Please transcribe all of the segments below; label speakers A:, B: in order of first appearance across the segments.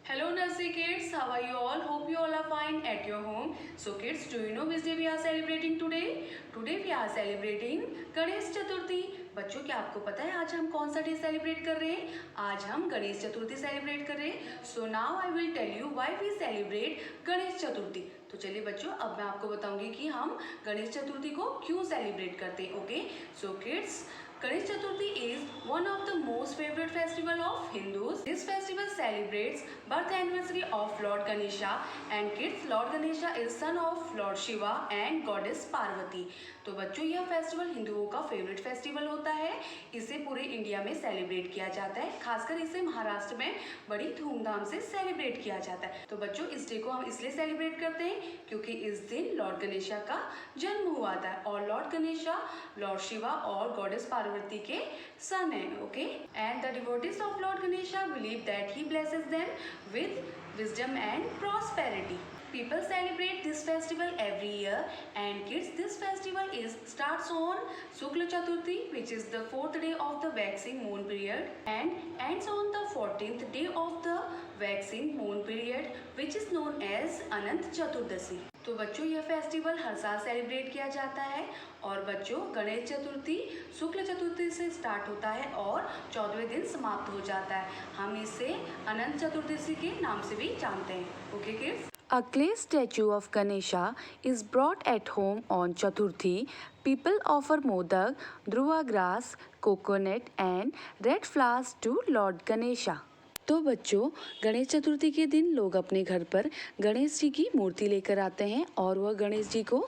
A: Hello nursery kids, how are you all? Hope you all are fine at your home. So kids, do you know which day we are celebrating today? Today we are celebrating Ganesh Chaturthi. बच्चों क्या आपको पता है आज हम कौन सा day celebrate कर रहे हैं? आज हम गणेश चतुर्थी सेलिब्रेट कर रहे हैं. So now I will tell you why we celebrate Ganesh Chaturthi. तो चलिए बच्चों, अब मैं आपको बताऊंगी कि हम गणेश चतुर्थी को क्यों सेलिब्रेट करते हैं. Okay, so kids, Ganesh Chaturthi is one of the most favorite festival of Hindus. This festival celebrates birth anniversary of Lord Ganesha and kids, Lord Ganesha is son of Lord Shiva and goddess Parvati. तो बच्चों, यह festival हिंदुओं का favourite festival होता है. इसे पूरे India में सेलिब्रेट किया जाता है. खासकर इसे महाराष्ट्र में बड़ी धूमधाम से सेलिब्रेट किया जाता है. तो बच्चों, इस डे को हम इसलिए सेलिब्रेट करते हैं क्योंकि इस दिन लॉर्ड गणेशा का जन्म हुआ था और लॉर्ड गणेशा लॉर्ड शिवा और गॉडेस पार्वती के सन है. Okay, and the devotees of Lord Ganesha believe that he blesses them with wisdom and prosperity. People celebrate this festival every year, and kids, this festival starts on Shukla Chaturthi, which is the 4th day of the waxing moon period, and ends on the 14th day of the waxing moon period, which is known as Anant Chaturdasi. तो बच्चों, यह festival हर साल celebrate किया जाता है. और बच्चों, गणेश चतुर्थी शुक्ल चतुर्थी से स्टार्ट होता है और 14वें दिन समाप्त हो जाता है. हम इसे अनंत चतुर्दशी के नाम से भी जानते हैं. Okay kids. A clay statue of Ganesha is brought at home on Chaturthi. People offer modak, dhruva grass, coconut and red flowers to Lord Ganesha. तो बच्चों, गणेश चतुर्थी के दिन लोग अपने घर पर गणेश जी की मूर्ति लेकर आते हैं और वह गणेश जी को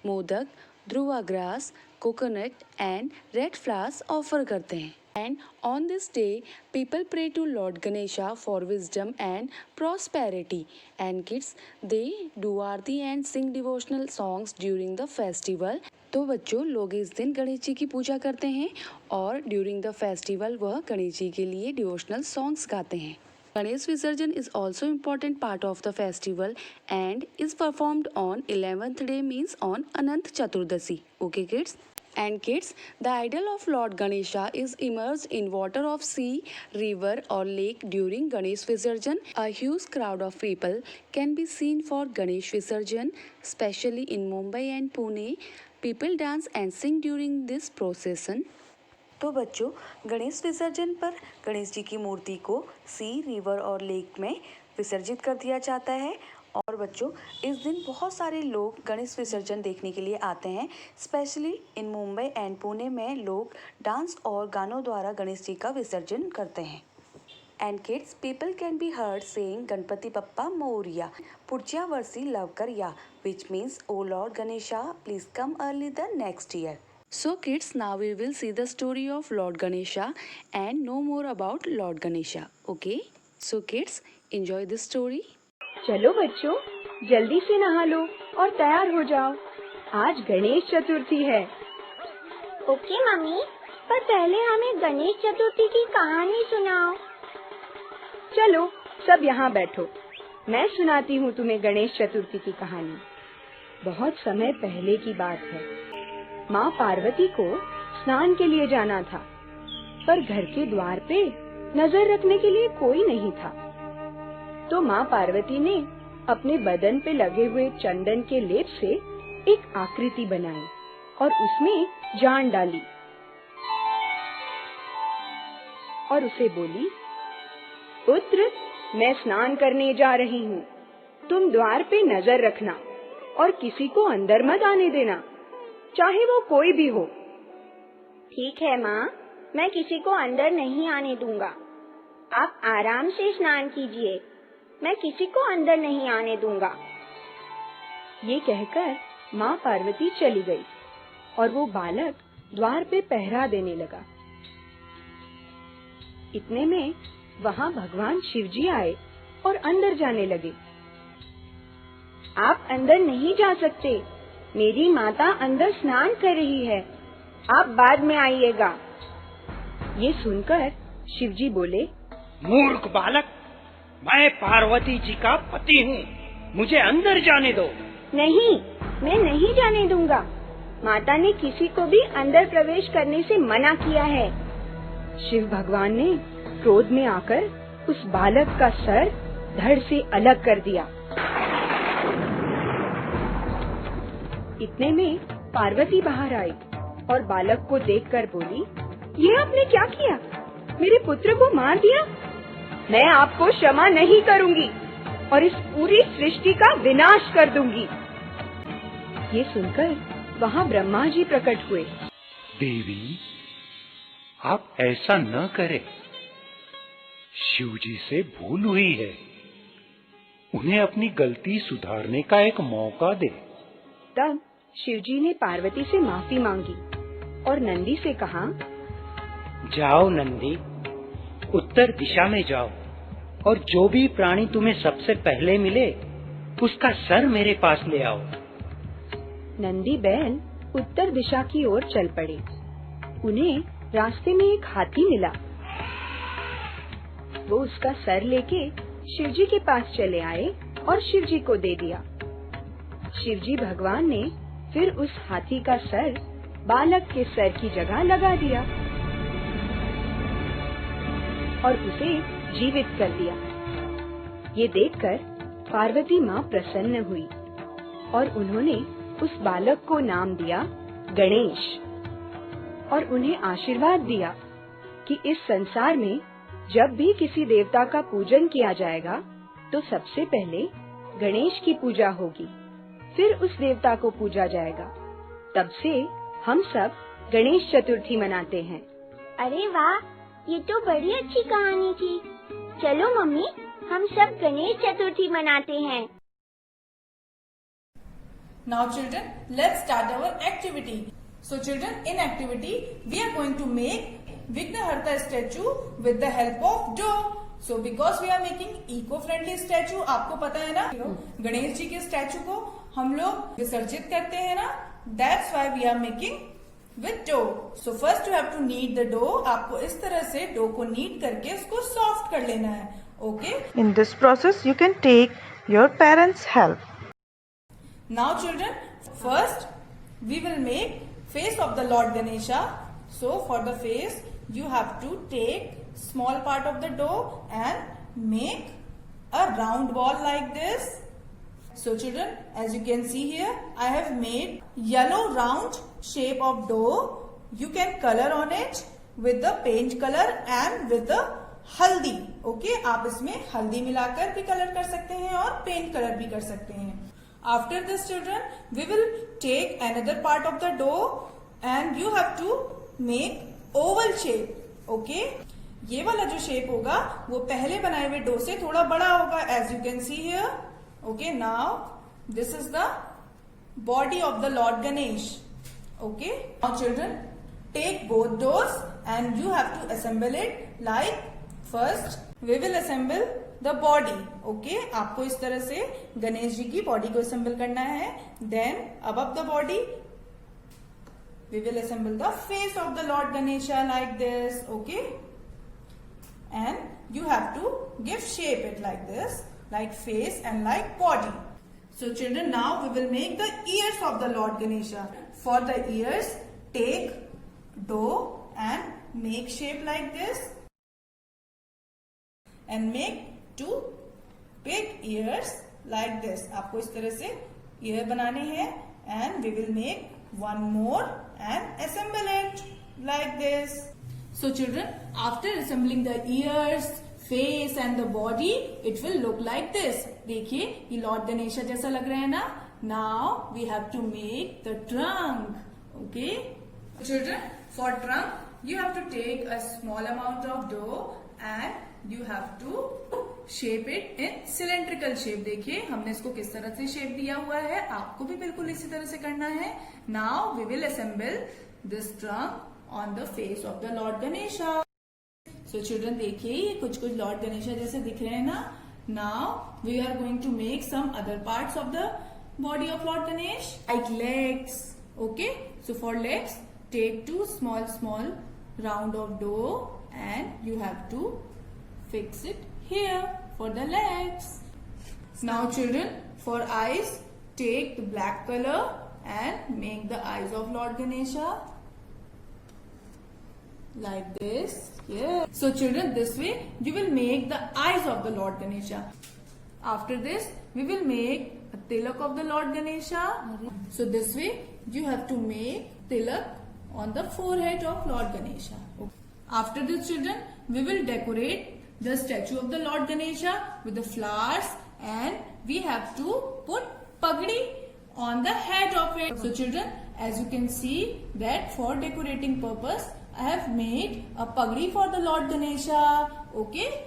A: मोदक, ध्रुवा grass, coconut and red flowers offer करते हैं. And on this day people pray to lord Ganesha for wisdom and prosperity. And kids, they do aarti and sing devotional songs during the festival. तो बच्चों, लोग इस दिन गणेश जी की पूजा करते हैं और ड्यूरिंग द फेस्टिवल वह गणेश जी के लिए डिवोशनल सॉन्ग्स गाते हैं. गणेश विसर्जन is also important part of the festival and is performed on 11th day, means on Anant Chaturdasi. Okay kids? And kids, the idol of Lord Ganesha is immersed in water of sea, river or lake during Ganesh Visarjan. A huge crowd of people can be seen for Ganesh Visarjan, especially in Mumbai and Pune. People dance and sing during this procession. तो बच्चों, गणेश विसर्जन पर गणेश जी की मूर्ति को सी, river और lake में विसर्जित कर दिया जाता है. और बच्चों, इस दिन बहुत सारे लोग गणेश विसर्जन देखने के लिए आते हैं. Specially in Mumbai and Pune में लोग डांस और गानों द्वारा गणेश जी का विसर्जन करते हैं. And kids, people can be heard saying Ganpati Bappa Morya, पुढच्या वर्षी लवकर या, which means O Lord Ganesha please come early the next year. So kids, now we will see the story of Lord Ganesha and know more about Lord Ganesha. Okay? So kids, enjoy this story.
B: चलो बच्चों, जल्दी से नहा लो और तैयार हो जाओ. आज गणेश चतुर्थी है.
C: ओके मम्मी, पर पहले हमें गणेश चतुर्थी की कहानी सुनाओ.
B: चलो सब यहाँ बैठो, मैं सुनाती हूँ तुम्हें गणेश चतुर्थी की कहानी. बहुत समय पहले की बात है. माँ पार्वती को स्नान के लिए जाना था, पर घर के द्वार पे नजर रखने के लिए कोई नहीं था. तो माँ पार्वती ने अपने बदन पे लगे हुए चंदन के लेप से एक आकृति बनाई और उसमें जान डाली और उसे बोली, पुत्र, मैं स्नान करने जा रही हूँ. तुम द्वार पे नजर रखना और किसी को अंदर मत आने देना, चाहे वो कोई भी हो.
C: ठीक है माँ, मैं किसी को अंदर नहीं आने दूंगा. आप आराम से स्नान कीजिए, मैं किसी को अंदर नहीं आने दूंगा.
B: ये कहकर माँ पार्वती चली गई और वो बालक द्वार पे पहरा देने लगा. इतने में वहाँ भगवान शिवजी आए और अंदर जाने लगे.
C: आप अंदर नहीं जा सकते, मेरी माता अंदर स्नान कर रही है, आप बाद में आइएगा.
B: ये सुनकर शिवजी बोले,
D: मूर्ख बालक, मैं पार्वती जी का पति हूँ, मुझे अंदर जाने दो.
C: नहीं, मैं नहीं जाने दूंगा. माता ने किसी को भी अंदर प्रवेश करने से मना किया है.
B: शिव भगवान ने क्रोध में आकर उस बालक का सर धड़ से अलग कर दिया। इतने में पार्वती बाहर आई और बालक को देखकर बोली, ये आपने क्या किया? मेरे पुत्र को मार दिया। मैं आपको क्षमा नहीं करूंगी और इस पूरी सृष्टि का विनाश कर दूंगी। ये सुनकर वहाँ ब्रह्मा जी प्रकट हुए।
E: देवी, आप ऐसा न करें। शिव जी से भूल हुई है। उन्हें अपनी गलती सुधारने का एक मौका दे।
B: तब शिवजी ने पार्वती से माफी मांगी और नंदी से कहा,
D: जाओ नंदी, उत्तर दिशा में जाओ और जो भी प्राणी तुम्हें सबसे पहले मिले उसका सर मेरे पास ले आओ।
B: नंदी बैल उत्तर दिशा की ओर चल पड़े। उन्हें रास्ते में एक हाथी मिला। वो उसका सर लेके शिवजी के पास चले आए और शिवजी को दे दिया। शिवजी भगवान ने फिर उस हाथी का सर बालक के सर की जगह लगा दिया और उसे जीवित कर दिया। ये देखकर पार्वती माँ प्रसन्न हुई और उन्होंने उस बालक को नाम दिया गणेश और उन्हें आशीर्वाद दिया कि इस संसार में जब भी किसी देवता का पूजन किया जाएगा तो सबसे पहले गणेश की पूजा होगी, फिर उस देवता को पूजा जाएगा। तब से हम सब गणेश चतुर्थी मनाते हैं।
C: अरे वाह, ये तो बड़ी अच्छी कहानी थी। चलो मम्मी, हम सब गणेश चतुर्थी मनाते हैं।
F: Now children, let's start our activity. So children, in activity, we are going to make Vignaharta statue with the help of dough. So because we are making eco-friendly statue, आपको पता है ना, गणेश जी के स्टैचू को हम लोग विसर्जित करते हैं ना, that's why we are making with dough. So first you have to knead the dough. आपको इस तरह से dough को knead करके इसको soft कर लेना है, okay?
G: In this process, you can take your parents' help.
F: Now children, first we will make face of the Lord Ganesha. So for the face, you have to take small part of the dough and make a round ball like this. So children, as you can see here, I have made yellow round shape of dough. You can color on it with the paint color and with the हल्दी। Okay, आप इसमें हल्दी मिलाकर भी colour कर सकते हैं और पेंट कलर भी कर सकते हैं। After this children, we will take another part of the dough and you have to make oval shape. Okay? ये वाला जो शेप होगा वो पहले बनाए हुए डो से थोड़ा बड़ा होगा, as you can see here. Okay, now this is the body of the Lord Ganesh. Okay? Now children, take both doughs and you have to assemble it like first we will assemble the body. Okay, आपको इस तरह से गणेश जी की body को assemble करना है. Then above the body we will assemble the face of the Lord Ganesha like this. Okay, and you have to give shape it like this, like face and like body. So children, now we will make the ears of the Lord Ganesha. For the ears, take dough and make shape like this and make two big ears like this. आपको इस तरह से ear बनाने हैं and we will make one more and assemble it like this. So children, after assembling the ears, face and the body, it will look like this. देखिए ये Lord Ganesha जैसा लग रहा है ना. Now we have to make the trunk. Okay, children, for trunk you have to take a small amount of dough and you have to shape it in cylindrical shape. देखिए हमने इसको किस तरह से शेप दिया हुआ है, आपको भी बिल्कुल इसी तरह से करना है. Now we will assemble this trunk on the face of the Lord Ganesha. So children, देखिए ये कुछ Lord Ganesha जैसे दिख रहे हैं ना. Now we are going to make some other parts of the body of Lord Ganesh like legs. Okay, so for legs, take two small round of dough and you have to fix it here for the legs. Now children, for eyes, take the black color and make the eyes of Lord Ganesha like this. Yeah. So children, this way you will make the eyes of the Lord Ganesha. After this, we will make a tilak of the Lord Ganesha. So this way, you have to make tilak on the forehead of Lord Ganesha. After this, children, we will decorate the statue of the Lord Ganesha with the flowers, and we have to put pagdi on the head of it. So children, as you can see that for decorating purpose, I have made a pagdi for the Lord Ganesha. Okay.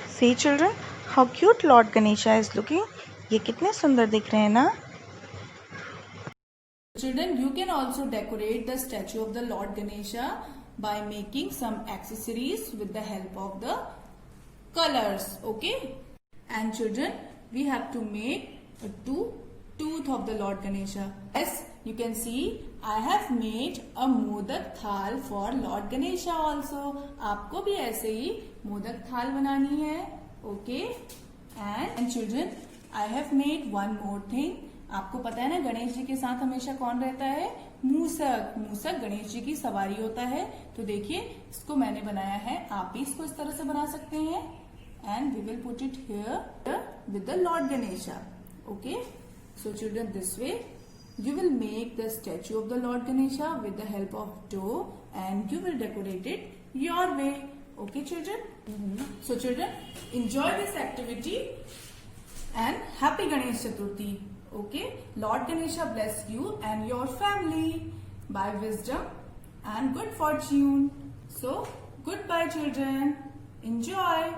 G: See children, how cute Lord Ganesha is looking. ये कितने सुंदर दिख रहे हैं ना?
F: Children, you can also decorate the statue of the Lord Ganesha by making some accessories with the help of the colors. Okay. And children, we have to make a tooth of the Lord Ganesha. As you can see, I have made a modak thal for Lord Ganesha also. आपको भी ऐसे ही मोदक थाल बनानी है. Okay. And children, I have made one more thing. आपको पता है ना गणेश जी के साथ हमेशा कौन रहता है? मूसक. मूसक गणेश जी की सवारी होता है. तो देखिए इसको मैंने बनाया है. आप भी इसको इस तरह से बना सकते हैं. And we will put it here with the Lord Ganesha. Okay. So children, this way you will make the statue of the Lord Ganesha with the help of dough, and you will decorate it your way. Okay children? So children, enjoy this activity and happy Ganesh Chaturthi. Okay? Lord Ganesha bless you and your family by wisdom and good fortune. So goodbye children. Enjoy.